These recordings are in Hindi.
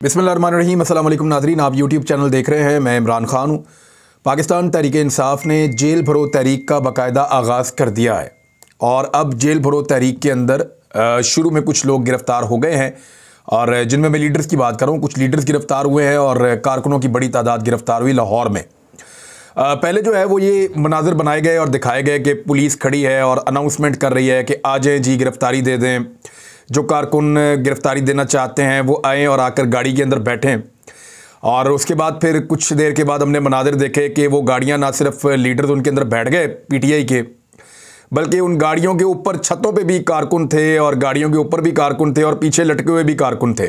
बिस्मिल्लाहिर्रहमानिर्रहीम। अस्सलाम वालेकुम नाज़रीन, आप यूट्यूब चैनल देख रहे हैं। मैं इमरान खान हूँ। पाकिस्तान तहरीक इंसाफ ने जेल भरो तहरीक का बाकायदा आगाज़ कर दिया है और अब जेल भरो तहरीक के अंदर शुरू में कुछ लोग गिरफ़्तार हो गए हैं और जिनमें मैं लीडर्स की बात करूँ, कुछ लीडर्स गिरफ़्तार हुए हैं और कारकुनों की बड़ी तादाद गिरफ़्तार हुई लाहौर में। पहले जो है वो ये मनाज़र बनाए गए और दिखाए गए कि पुलिस खड़ी है और अनाउंसमेंट कर रही है कि आ जाएँ जी, गिरफ़्तारी दे दें। जो कारकुन गिरफ़्तारी देना चाहते हैं वो आएँ और आकर गाड़ी के अंदर बैठें। और उसके बाद फिर कुछ देर के बाद हमने मनाज़र देखे कि वो गाड़ियां ना सिर्फ लीडर्स उनके अंदर बैठ गए पीटीआई के, बल्कि उन गाड़ियों के ऊपर छतों पे भी कारकुन थे और गाड़ियों के ऊपर भी कारकुन थे और पीछे लटके हुए भी कारकुन थे।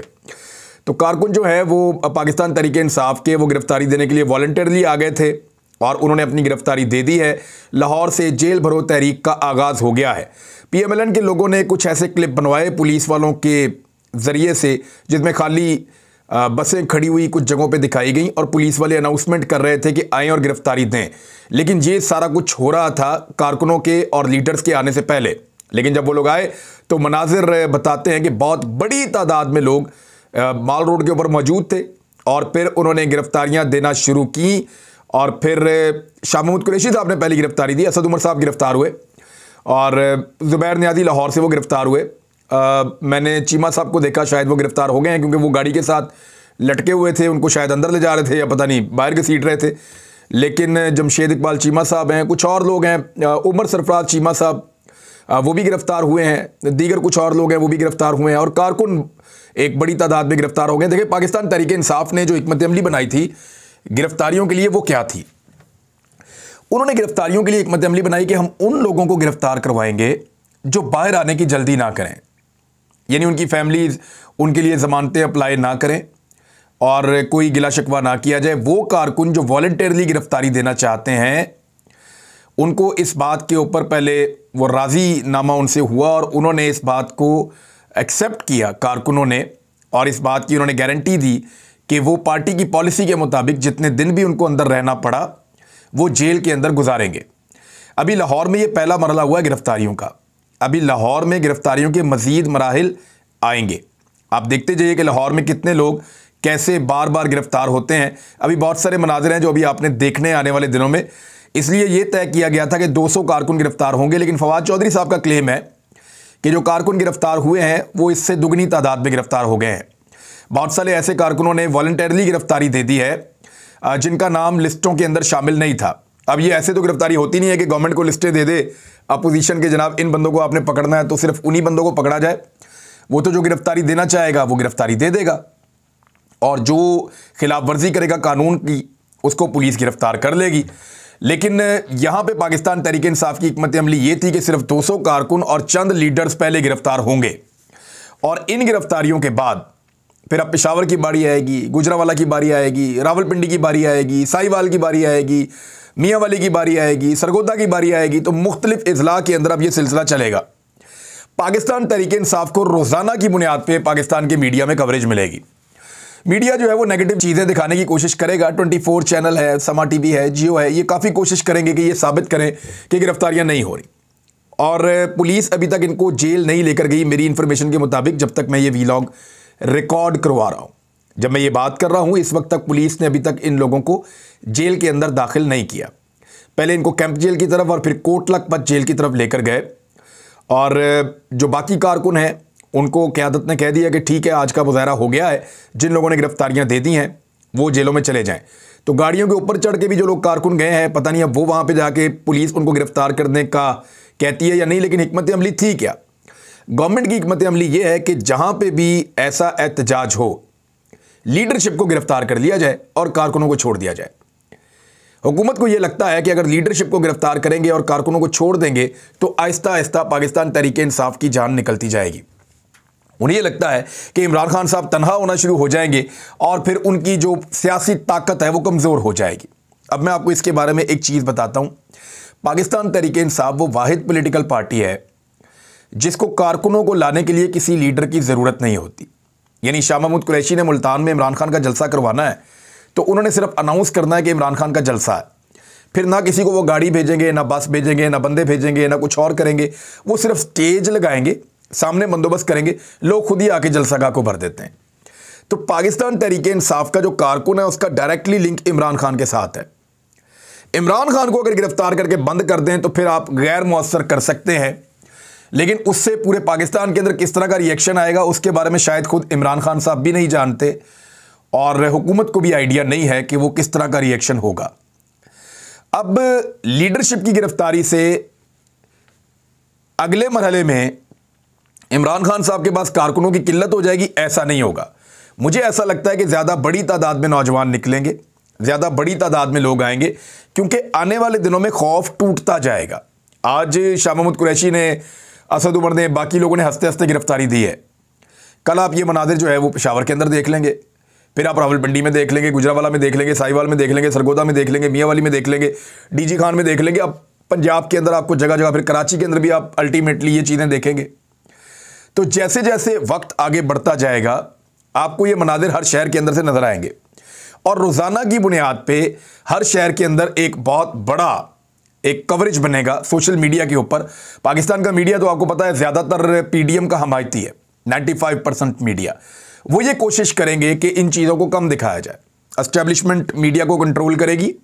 तो कारकुन जो है वो पाकिस्तान तहरीक इंसाफ के वो गिरफ़्तारी देने के लिए वॉलंटियरली आ गए थे और उन्होंने अपनी गिरफ़्तारी दे दी है। लाहौर से जेल भरो तहरीक का आगाज़ हो गया है। पीएमएलएन के लोगों ने कुछ ऐसे क्लिप बनवाए पुलिस वालों के ज़रिए से जिसमें खाली बसें खड़ी हुई कुछ जगहों पे दिखाई गई और पुलिस वाले अनाउंसमेंट कर रहे थे कि आएँ और गिरफ़्तारी दें। लेकिन ये सारा कुछ हो रहा था कारकुनों के और लीडर्स के आने से पहले। लेकिन जब वो लोग आए तो मनाज़िर बताते हैं कि बहुत बड़ी तादाद में लोग माल रोड के ऊपर मौजूद थे और फिर उन्होंने गिरफ़्तारियाँ देना शुरू की। और फिर शाह महमूद कुरैशी साहब ने पहली गिरफ़्तारी दी, असद उमर साहब गिरफ़्तार हुए और ज़ुबैर नियाज़ी लाहौर से वो गिरफ़्तार हुए। मैंने चीमा साहब को देखा, शायद वो गिरफ़्तार हो गए हैं क्योंकि वो गाड़ी के साथ लटके हुए थे, उनको शायद अंदर ले जा रहे थे या पता नहीं बाहर घसीट रहे थे। लेकिन जमशेद इकबाल चीमा साहब हैं, कुछ और लोग हैं, उमर सरफराज चीमा साहब वो भी गिरफ़्तार हुए हैं, दीगर कुछ और लोग हैं वो भी गिरफ़्तार हुए हैं और कारकुन एक बड़ी तादाद में गिरफ़्तार हो गए। देखिए, पाकिस्तान तहरीक इंसाफ ने जो हिकमत अमली बनाई थी गिरफ़्तारियों के लिए वो क्या थी? उन्होंने गिरफ़्तारियों के लिए हिकमत अमली बनाई कि हम उन लोगों को गिरफ़्तार करवाएंगे जो बाहर आने की जल्दी ना करें, यानी उनकी फैमिलीज़ उनके लिए ज़मानतें अप्लाई ना करें और कोई गिला शिकवा ना किया जाए। वो कारकुन जो वॉलंटियरली गिरफ़्तारी देना चाहते हैं उनको इस बात के ऊपर पहले वो राज़ी नामा उनसे हुआ और उन्होंने इस बात को एक्सेप्ट किया कारकुनों ने और इस बात की उन्होंने गारंटी दी कि वो पार्टी की पॉलिसी के मुताबिक जितने दिन भी उनको अंदर रहना पड़ा वो जेल के अंदर गुजारेंगे। अभी लाहौर में ये पहला मरला हुआ है गिरफ़्तारियों का। अभी लाहौर में गिरफ़्तारियों के मज़ीद मराहिल आएंगे। आप देखते जाइए कि लाहौर में कितने लोग कैसे बार बार गिरफ़्तार होते हैं। अभी बहुत सारे मनाज़िर हैं जो अभी आपने देखने आने वाले दिनों में। इसलिए ये तय किया गया था कि 200 कारकुन गिरफ़्तार होंगे, लेकिन फवाद चौधरी साहब का क्लेम है कि जो कारकुन गिरफ़्तार हुए हैं वो इससे दुगनी तादाद में गिरफ़्तार हो गए हैं। बहुत सारे ऐसे कारकुनों ने वॉलंटियरली गिरफ़्तारी दे दी है जिनका नाम लिस्टों के अंदर शामिल नहीं था। अब ये ऐसे तो गिरफ़्तारी होती नहीं है कि गवर्नमेंट को लिस्टें दे दे अपोजिशन के, जनाब इन बंदों को आपने पकड़ना है तो सिर्फ उन्हीं बंदों को पकड़ा जाए। वो तो जो गिरफ़्तारी देना चाहेगा वो गिरफ़्तारी दे देगा और जो खिलाफ वर्जी करेगा कानून की उसको पुलिस गिरफ़्तार कर लेगी। लेकिन यहाँ पे पाकिस्तान तहरीक इंसाफ की हिकमत अमली ये थी कि सिर्फ 200 कारकुन और चंद लीडर्स पहले गिरफ़्तार होंगे और इन गिरफ़्तारियों के बाद फिर अब पेशावर की बारी आएगी, गुजरावाला की बारी आएगी, रावलपिंडी की बारी आएगी, साहिवाल की बारी आएगी, मियांवाली की बारी आएगी, सरगोदा की बारी आएगी। तो मुख्तलिफ इजला के अंदर अब ये सिलसिला चलेगा। पाकिस्तान तहरीक इंसाफ को रोज़ाना की बुनियाद पे पाकिस्तान के मीडिया में कवरेज मिलेगी। मीडिया जो है वो नेगेटिव चीज़ें दिखाने की कोशिश करेगा। 24 चैनल है, समा टीवी है, जियो है, ये काफ़ी कोशिश करेंगे कि ये साबित करें कि गिरफ़्तारियाँ नहीं हो रही और पुलिस अभी तक इनको जेल नहीं लेकर गई मेरी इन्फॉर्मेशन के मुताबिक, जब तक मैं ये वीलॉग रिकॉर्ड करवा रहा हूं। जब मैं ये बात कर रहा हूं इस वक्त तक पुलिस ने अभी तक इन लोगों को जेल के अंदर दाखिल नहीं किया। पहले इनको कैंप जेल की तरफ और फिर कोट लखपत जेल की तरफ लेकर गए और जो बाकी कारकुन हैं उनको क़यादत ने कह दिया कि ठीक है, आज का मुज़ाहरा हो गया है, जिन लोगों ने गिरफ़्तारियां दे दी हैं वो जेलों में चले जाएं। तो गाड़ियों के ऊपर चढ़ के भी जो लोग कारकुन गए हैं, पता नहीं अब वो वहाँ पर जाके पुलिस उनको गिरफ़्तार करने का कहती है या नहीं, लेकिन हिकमत अमली थी क्या? गवर्नमेंट की हिकमत अमली ये है कि जहां पे भी ऐसा एहतजाज हो लीडरशिप को गिरफ्तार कर लिया जाए और कारकुनों को छोड़ दिया जाए। हुकूमत को यह लगता है कि अगर लीडरशिप को गिरफ्तार करेंगे और कारकुनों को छोड़ देंगे तो आहिस्ता आहिस्ता पाकिस्तान तहरीक इंसाफ की जान निकलती जाएगी। उन्हें यह लगता है कि इमरान खान साहब तनहा होना शुरू हो जाएंगे और फिर उनकी जो सियासी ताकत है वो कमज़ोर हो जाएगी। अब मैं आपको इसके बारे में एक चीज़ बताता हूँ। पाकिस्तान तहरीक इंसाफ वो वाहिद पोलिटिकल पार्टी है जिसको कारकुनों को लाने के लिए किसी लीडर की ज़रूरत नहीं होती। यानी शाह महमूद कुरैशी ने मुल्तान में इमरान खान का जलसा करवाना है तो उन्होंने सिर्फ अनाउंस करना है कि इमरान खान का जलसा है, फिर ना किसी को वो गाड़ी भेजेंगे, ना बस भेजेंगे, ना बंदे भेजेंगे, ना कुछ और करेंगे। वो सिर्फ स्टेज लगाएंगे, सामने बंदोबस्त करेंगे, लोग खुद ही आके जलसागाह को भर देते हैं। तो पाकिस्तान तहरीक इंसाफ का जो कारकुन है उसका डायरेक्टली लिंक इमरान खान के साथ है। इमरान खान को अगर गिरफ्तार करके बंद कर दें तो फिर आप गैर मुअस्सर कर सकते हैं, लेकिन उससे पूरे पाकिस्तान के अंदर किस तरह का रिएक्शन आएगा उसके बारे में शायद खुद इमरान खान साहब भी नहीं जानते और हुकूमत को भी आइडिया नहीं है कि वो किस तरह का रिएक्शन होगा। अब लीडरशिप की गिरफ्तारी से अगले मरहले में इमरान खान साहब के पास कारकुनों की किल्लत हो जाएगी, ऐसा नहीं होगा। मुझे ऐसा लगता है कि ज़्यादा बड़ी तादाद में नौजवान निकलेंगे, ज़्यादा बड़ी तादाद में लोग आएंगे, क्योंकि आने वाले दिनों में खौफ टूटता जाएगा। आज शाह महमूद कुरैशी ने, असद उमर ने, बाकी लोगों ने हंसते हंसते गिरफ्तारी दी है। कल आप ये मनाजिर जो है वो पेशावर के अंदर देख लेंगे, फिर आप रावलपिंडी में देख लेंगे, गुजरावाला में देख लेंगे, साहिवाल में देख लेंगे, सरगोदा में देख लेंगे, मियाँवाली में देख लेंगे, डीजी खान में देख लेंगे। अब पंजाब के अंदर आपको जगह जगह, फिर कराची के अंदर भी आप अल्टीमेटली ये चीज़ें देखेंगे। तो जैसे जैसे वक्त आगे बढ़ता जाएगा आपको ये मनाजिर हर शहर के अंदर से नजर आएंगे और रोज़ाना की बुनियाद पे हर शहर के अंदर एक बहुत बड़ा एक कवरेज बनेगा सोशल मीडिया के ऊपर। पाकिस्तान का मीडिया तो आपको पता है ज़्यादातर पीडीएम का हमायती है, 95% मीडिया। वो ये कोशिश करेंगे कि इन चीज़ों को कम दिखाया जाए। एस्टेब्लिशमेंट मीडिया को कंट्रोल करेगी,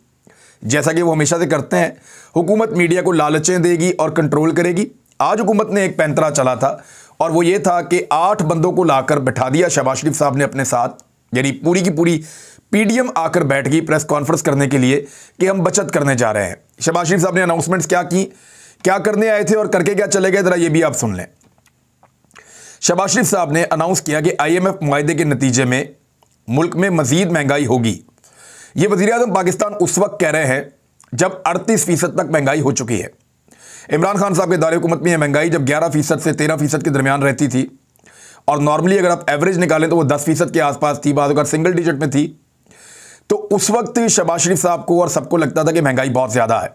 जैसा कि वो हमेशा से करते हैं। हुकूमत मीडिया को लालचें देगी और कंट्रोल करेगी। आज हुकूमत ने एक पैंतरा चला था और वो ये था कि 8 बंदों को लाकर बैठा दिया शहबाज शरीफ साहब ने अपने साथ, यानी पूरी की पूरी पीडीएम आकर बैठ गई प्रेस कॉन्फ्रेंस करने के लिए कि हम बचत करने जा रहे हैं। शहबाज शरीफ साहब ने अनाउंसमेंट्स क्या की, क्या करने आए थे और करके क्या चले गए, जरा ये भी आप सुन लें। शहबाज शरीफ साहब ने अनाउंस किया कि IMF मुआहदे के नतीजे में मुल्क में मजीद महंगाई होगी। ये वज़ीर-ए-आज़म पाकिस्तान उस वक्त कह रहे हैं जब 38% तक महंगाई हो चुकी है। इमरान खान साहब के दायरे हुकूमत में यह महंगाई जब 11% से 13% के दरमियान रहती थी और नॉर्मली अगर आप एवरेज निकालें तो वो 10% के आसपास थी, बाद अगर सिंगल डिजिट में थी। तो उस वक्त शहबाज शरीफ साहब को और सबको लगता था कि महंगाई बहुत ज़्यादा है।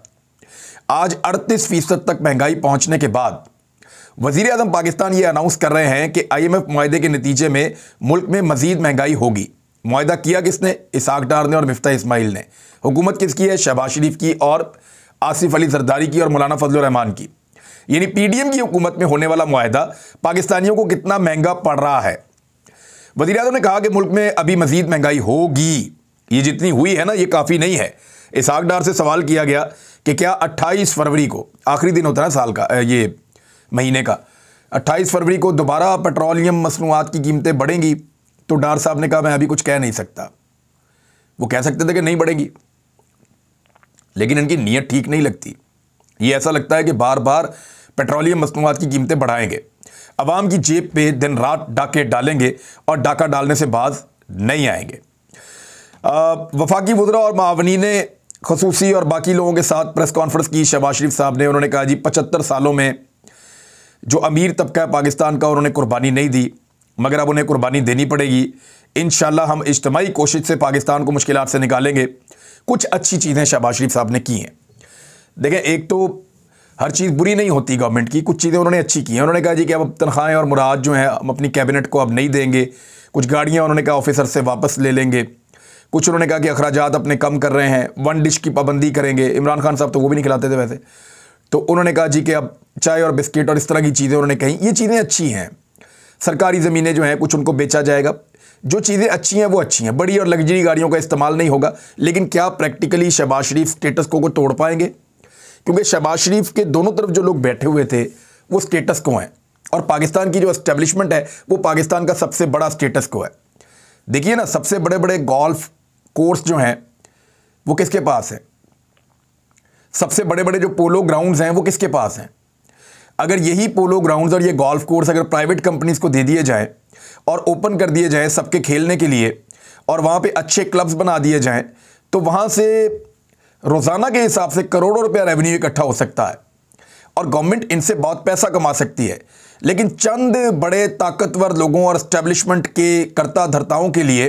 आज 38% तक महंगाई पहुंचने के बाद वज़ीर-ए-आज़म पाकिस्तान ये अनाउंस कर रहे हैं कि IMF मुआहदे के नतीजे में मुल्क में मजीद महंगाई होगी। मुआहदा किया किसने? इसहाक डार ने और मिफ्ता इस्माइल ने। हुकूमत किसकी है? शहबाज शरीफ की और आसिफ अली जरदारी की और मौलाना फजल रहमान की। यानी पीडीएम की हुकूमत में होने वाला मुआहदा पाकिस्तानियों को कितना महंगा पड़ रहा है। वज़ीर-ए-आज़म ने कहा कि मुल्क में अभी मजीद महंगाई होगी, ये जितनी हुई है ना ये काफ़ी नहीं है। इसहाक डार से सवाल किया गया कि क्या 28 फरवरी को, आखिरी दिन होता है साल का, ये महीने का, 28 फरवरी को दोबारा पेट्रोलियम मसनूआत की कीमतें बढ़ेंगी? तो डार साहब ने कहा मैं अभी कुछ कह नहीं सकता। वो कह सकते थे कि नहीं बढ़ेगी, लेकिन इनकी नीयत ठीक नहीं लगती। ये ऐसा लगता है कि बार बार पेट्रोलियम मसनूआत की कीमतें बढ़ाएंगे, अवाम की जेब पे दिन रात डाके डालेंगे और डाका डालने से बाज नहीं आएंगे। वफाकी वज़रा और मावनी ने खसूसी और बाकी लोगों के साथ प्रेस कॉन्फ्रेंस की शहबाज शरीफ साहब ने। उन्होंने कहा जी 75 सालों में जो अमीर तबका है पाकिस्तान का, उन्होंने कुर्बानी नहीं दी, मगर अब उन्हें कुर्बानी देनी पड़ेगी। इंशाल्लाह हम इज्तिमाई कोशिश से पाकिस्तान को मुश्किलात से निकालेंगे। कुछ अच्छी चीज़ें शहबाज शरीफ साहब ने की हैं। देखें, एक तो हर चीज़ बुरी नहीं होती गवर्नमेंट की, कुछ चीज़ें उन्होंने अच्छी की हैं। उन्होंने कहा जी कि अब तनख्वाहें और मुराद जो हैं हम अपनी कैबिनेट को अब नहीं देंगे। कुछ गाड़ियाँ उन्होंने कहा ऑफिसर से वापस ले लेंगे। कुछ उन्होंने कहा कि अखराजात अपने कम कर रहे हैं, 1 डिश की पाबंदी करेंगे। इमरान खान साहब तो वो भी नहीं खिलाते थे वैसे। तो उन्होंने कहा जी कि अब चाय और बिस्किट और इस तरह की चीज़ें उन्होंने कही। ये चीज़ें अच्छी हैं। सरकारी ज़मीनें जो हैं कुछ उनको बेचा जाएगा। जो चीज़ें अच्छी हैं वो अच्छी हैं। बड़ी और लग्जरी गाड़ियों का इस्तेमाल नहीं होगा। लेकिन क्या प्रैक्टिकली शहबाज शरीफ स्टेटस को तोड़ पाएंगे? क्योंकि शहबाज शरीफ के दोनों तरफ जो लोग बैठे हुए थे वो स्टेटस को हैं, और पाकिस्तान की जो एस्टेब्लिशमेंट है वो पाकिस्तान का सबसे बड़ा स्टेटस को है। देखिए ना, सबसे बड़े बड़े गोल्फ कोर्स जो हैं वो किसके पास है? सबसे बड़े बड़े जो पोलो ग्राउंड्स हैं वो किसके पास हैं? अगर यही पोलो ग्राउंड्स और ये गोल्फ कोर्स अगर प्राइवेट कंपनीज को दे दिए जाएं और ओपन कर दिए जाएं सबके खेलने के लिए, और वहाँ पे अच्छे क्लब्स बना दिए जाएं, तो वहाँ से रोज़ाना के हिसाब से करोड़ों रुपया रेवेन्यू इकट्ठा हो सकता है और गवर्नमेंट इनसे बहुत पैसा कमा सकती है। लेकिन चंद बड़े ताकतवर लोगों और एस्टेब्लिशमेंट के कर्ता धर्ताओं के लिए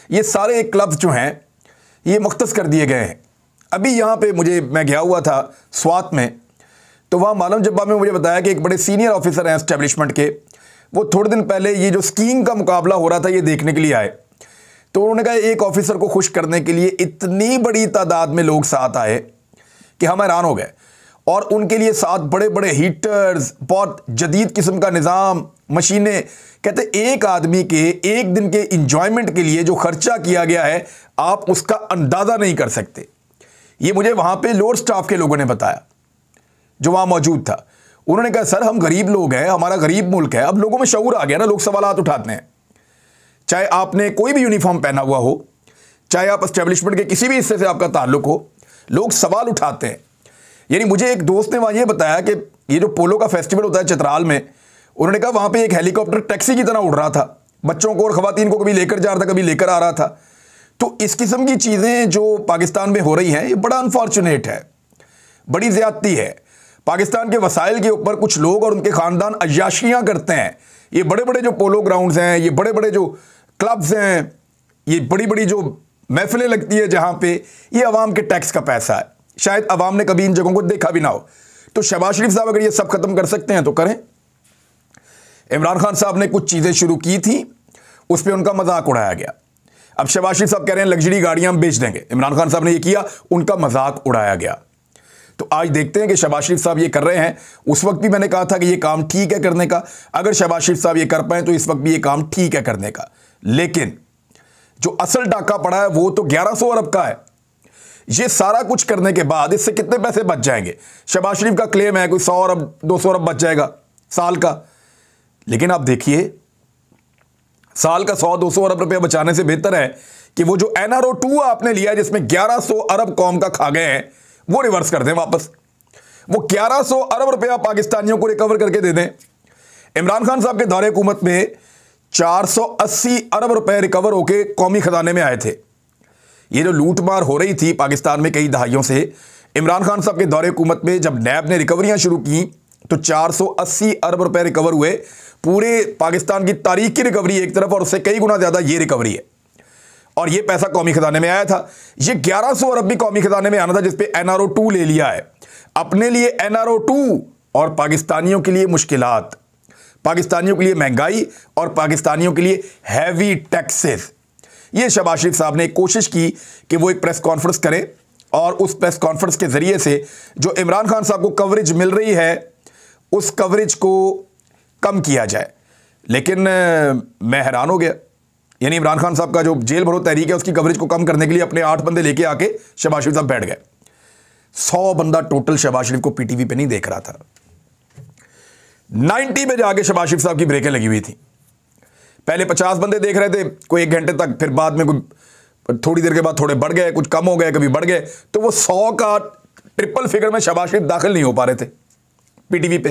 ये सारे क्लब्स जो हैं ये मुख्तस कर दिए गए हैं। अभी यहाँ पे मैं गया हुआ था स्वात में, तो वहाँ मालूम जब्बा में मुझे बताया कि एक बड़े सीनियर ऑफिसर हैं एस्टेब्लिशमेंट के, वो थोड़े दिन पहले ये जो स्कीइंग का मुकाबला हो रहा था ये देखने के लिए आए। तो उन्होंने कहा एक ऑफिसर को खुश करने के लिए इतनी बड़ी तादाद में लोग साथ आए कि हम हैरान हो गए। और उनके लिए साथ बड़े बड़े हीटर्स, बहुत जदीद किस्म का निज़ाम, मशीनें। कहते एक आदमी के एक दिन के इंजॉयमेंट के लिए जो खर्चा किया गया है आप उसका अंदाज़ा नहीं कर सकते। ये मुझे वहाँ पे लोअर स्टाफ के लोगों ने बताया जो वहाँ मौजूद था। उन्होंने कहा सर हम गरीब लोग हैं, हमारा गरीब मुल्क है। अब लोगों में शऊर आ गया ना, लोग सवालात उठाते हैं। चाहे आपने कोई भी यूनिफॉर्म पहना हुआ हो, चाहे आप एस्टेब्लिशमेंट के किसी भी हिस्से से आपका ताल्लुक हो, लोग सवाल उठाते हैं। यानी मुझे एक दोस्त ने वहाँ ये बताया कि ये जो पोलो का फेस्टिवल होता है चित्राल में, उन्होंने कहा वहाँ पे एक हेलीकॉप्टर टैक्सी की तरह उड़ रहा था, बच्चों को और ख़वातीन को कभी लेकर जा रहा था, कभी लेकर आ रहा था। तो इस किस्म की चीज़ें जो पाकिस्तान में हो रही हैं ये बड़ा अनफॉर्चुनेट है, बड़ी ज़्यादती है। पाकिस्तान के वसाइल के ऊपर कुछ लोग और उनके ख़ानदान अय्याशियाँ करते हैं। ये बड़े बड़े जो पोलो ग्राउंड्स हैं, ये बड़े बड़े जो क्लब्स हैं, ये बड़ी बड़ी जो महफिलें लगती है जहाँ पे, ये अवाम के टैक्स का पैसा है। शायद अवाम ने कभी इन जगहों को देखा भी ना हो। तो शहबाज शरीफ साहब अगर ये सब खत्म कर सकते हैं तो करें। इमरान खान साहब ने कुछ चीज़ें शुरू की थी, उस पर उनका मजाक उड़ाया गया। अब शहबाज शरीफ साहब कह रहे हैं लग्जरी गाड़ियां हम बेच देंगे। इमरान खान साहब ने ये किया, उनका मजाक उड़ाया गया। तो आज देखते हैं कि शहबाज शरीफ साहब ये कर रहे हैं। उस वक्त भी मैंने कहा था कि ये काम ठीक है करने का, अगर शहबाज शरीफ साहब ये कर पाए तो इस वक्त भी ये काम ठीक है करने का। लेकिन जो असल डाका पड़ा है वो तो 1100 अरब का है। ये सारा कुछ करने के बाद इससे कितने पैसे बच जाएंगे? शहबाज शरीफ का क्लेम है कोई 100 अरब 200 अरब बच जाएगा साल का। लेकिन आप देखिए, साल का 100-200 अरब रुपया बचाने से बेहतर है कि वो जो NRO 2 आपने लिया है जिसमें 1100 अरब कौम का खा गए हैं, वो रिवर्स कर दें वापस। वो 1100 अरब रुपया पाकिस्तानियों को रिकवर करके दे दें। इमरान खान साहब के दौरे हुकूमत में 480 अरब रुपए रिकवर होके कौमी खजाने में आए थे। ये जो लूटमार हो रही थी पाकिस्तान में कई दहाइयों से, इमरान खान साहब के दौरे हुकूमत में जब नैब ने रिकवरियां शुरू की तो 480 अरब रुपए रिकवर हुए। पूरे पाकिस्तान की तारीख की रिकवरी एक तरफ और उससे कई गुना ज्यादा ये रिकवरी है, और ये पैसा कौमी खजाने में आया था। ये 1100 अरब भी कौमी खजाने में आना था जिसपे NRO 2 ले लिया है। अपने लिए NRO 2 और पाकिस्तानियों के लिए मुश्किलात, पाकिस्तानियों के लिए महंगाई और पाकिस्तानियों के लिए हैवी टैक्सेस। ये शहबाज शरीफ साहब ने कोशिश की कि वो एक प्रेस कॉन्फ्रेंस करें और उस प्रेस कॉन्फ्रेंस के जरिए से जो इमरान खान साहब को कवरेज मिल रही है उस कवरेज को कम किया जाए। लेकिन मैं हैरान हो गया। यानी इमरान खान साहब का जो जेल भरो तहरीक है उसकी कवरेज को कम करने के लिए अपने 8 बंदे लेके आके शहबाज शरीफ साहब बैठ गए। 100 बंदा टोटल शहबाज शरीफ को पीटीवी पे नहीं देख रहा था। 90 पे जाके शहबाज शरीफ साहब की ब्रेकें लगी हुई थी। पहले 50 बंदे देख रहे थे कोई 1 घंटे तक, फिर बाद में कोई थोड़ी देर के बाद थोड़े बढ़ गए, कुछ कम हो गए, कभी बढ़ गए। तो वो 100 का ट्रिपल फिगर में शहबाज शरीफ दाखिल नहीं हो पा रहे थे पीटीवी पे।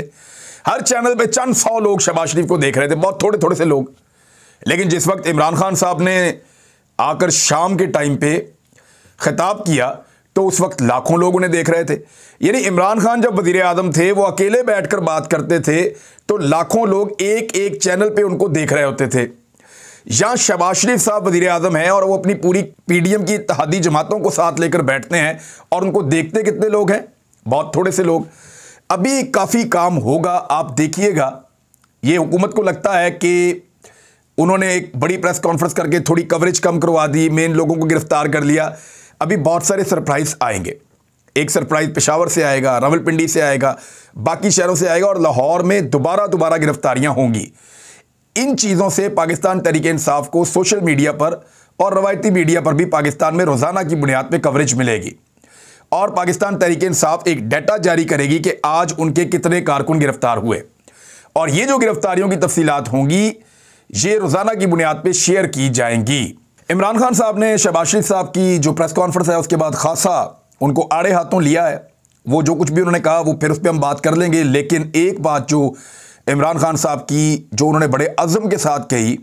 हर चैनल पे चंद 100 लोग शहबाज शरीफ को देख रहे थे, बहुत थोड़े थोड़े से लोग। लेकिन जिस वक्त इमरान खान साहब ने आकर शाम के टाइम पे खिताब किया तो उस वक्त लाखों लोग उन्हें देख रहे थे। यानी इमरान खान जब वजीर आजम थे वो अकेले बैठकर बात करते थे तो लाखों लोग एक एक चैनल पे उनको देख रहे होते थे। यहां शहबाज शरीफ साहब वजीर आजम हैं और वो अपनी पूरी पीडीएम की इत्तेहादी जमातों को साथ लेकर बैठते हैं और उनको देखते कितने लोग हैं? बहुत थोड़े से लोग। अभी काफ़ी काम होगा, आप देखिएगा। ये हुकूमत को लगता है कि उन्होंने एक बड़ी प्रेस कॉन्फ्रेंस करके थोड़ी कवरेज कम करवा दी, मेन लोगों को गिरफ्तार कर लिया। अभी बहुत सारे सरप्राइज आएंगे। एक सरप्राइज पेशावर से आएगा, रावलपिंडी से आएगा, बाकी शहरों से आएगा और लाहौर में दोबारा गिरफ्तारियां होंगी। इन चीज़ों से पाकिस्तान तहरीक इंसाफ को सोशल मीडिया पर और रवायती मीडिया पर भी पाकिस्तान में रोज़ाना की बुनियाद पर कवरेज मिलेगी और पाकिस्तान तहरीक इंसाफ एक डाटा जारी करेगी कि आज उनके कितने कारकुन गिरफ्तार हुए, और ये जो गिरफ्तारियों की तफसीलात होंगी ये रोज़ाना की बुनियाद पर शेयर की जाएंगी। इमरान खान साहब ने शहबाज शरीफ साहब की जो प्रेस कॉन्फ्रेंस है उसके बाद खासा उनको आड़े हाथों लिया है। वो जो कुछ भी उन्होंने कहा वो फिर उस पर हम बात कर लेंगे। लेकिन एक बात जो इमरान खान साहब की जो उन्होंने बड़े अज़म के साथ कही,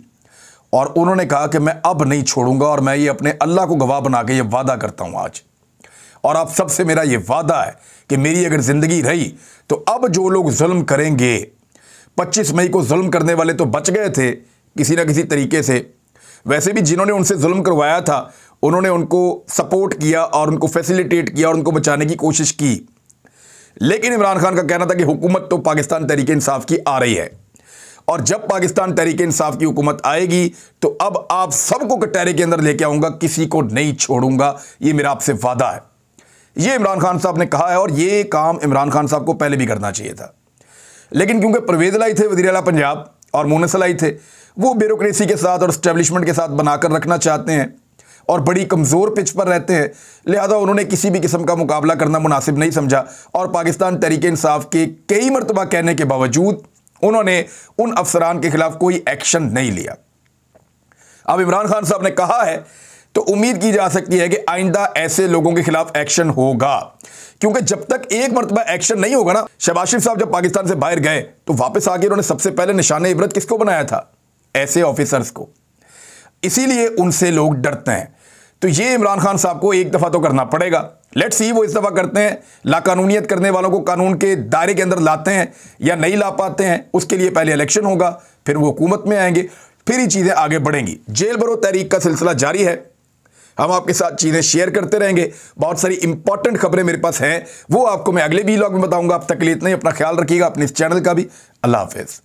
और उन्होंने कहा कि मैं अब नहीं छोड़ूंगा और मैं ये अपने अल्लाह को गवाह बना के ये वादा करता हूँ आज, और आप सबसे मेरा ये वादा है कि मेरी अगर ज़िंदगी रही तो अब जो लोग जुल्म करेंगे, 25 मई को जुल्म करने वाले तो बच गए थे किसी ना किसी तरीके से, वैसे भी जिन्होंने उनसे जुल्म करवाया था उन्होंने उनको सपोर्ट किया और उनको फैसिलिटेट किया और उनको बचाने की कोशिश की। लेकिन इमरान खान का कहना था कि हुकूमत तो पाकिस्तान तहरीक इंसाफ की आ रही है, और जब पाकिस्तान तहरीक इंसाफ की हुकूमत आएगी तो अब आप सबको कटहरे के अंदर लेके आऊंगा, किसी को नहीं छोड़ूंगा, ये मेरा आपसे वादा है। ये इमरान खान साहब ने कहा है और ये काम इमरान खान साहब को पहले भी करना चाहिए था। लेकिन क्योंकि परवेज़ लाई थे वज़ीर आला पंजाब और मोनस लाई थे, वो ब्यूरोक्रेसी के साथ और एस्टेब्लिशमेंट के साथ बनाकर रखना चाहते हैं और बड़ी कमज़ोर पिच पर रहते हैं, लिहाजा उन्होंने किसी भी किस्म का मुकाबला करना मुनासिब नहीं समझा और पाकिस्तान तहरीक इंसाफ के कई मरतबा कहने के बावजूद उन्होंने उन अफसरान के खिलाफ कोई एक्शन नहीं लिया। अब इमरान खान साहब ने कहा है तो उम्मीद की जा सकती है कि आइंदा ऐसे लोगों के खिलाफ एक्शन होगा, क्योंकि जब तक एक मरतबा एक्शन नहीं होगा ना, शहबाज शरीफ साहब जब पाकिस्तान से बाहर गए तो वापस आके उन्होंने सबसे पहले निशाने इबरत किसको बनाया था? ऐसे ऑफिसर्स को। इसीलिए उनसे लोग डरते हैं। तो ये इमरान खान साहब को एक दफ़ा तो करना पड़ेगा। लेट्स सी वो इस दफ़ा करते हैं, लाकानूनियत करने वालों को कानून के दायरे के अंदर लाते हैं या नहीं ला पाते हैं। उसके लिए पहले इलेक्शन होगा, फिर वो हुकूमत में आएंगे, फिर ही चीज़ें आगे बढ़ेंगी। जेल भरो तहरीक का सिलसिला जारी है, हम आपके साथ चीज़ें शेयर करते रहेंगे। बहुत सारी इंपॉर्टेंट खबरें मेरे पास हैं, वो आपको मैं अगले व्लॉग में बताऊंगा। अब तक के लिए इतना ही, अपना ख्याल रखिएगा, अपने इस चैनल का भी। अल्लाह हाफिज़।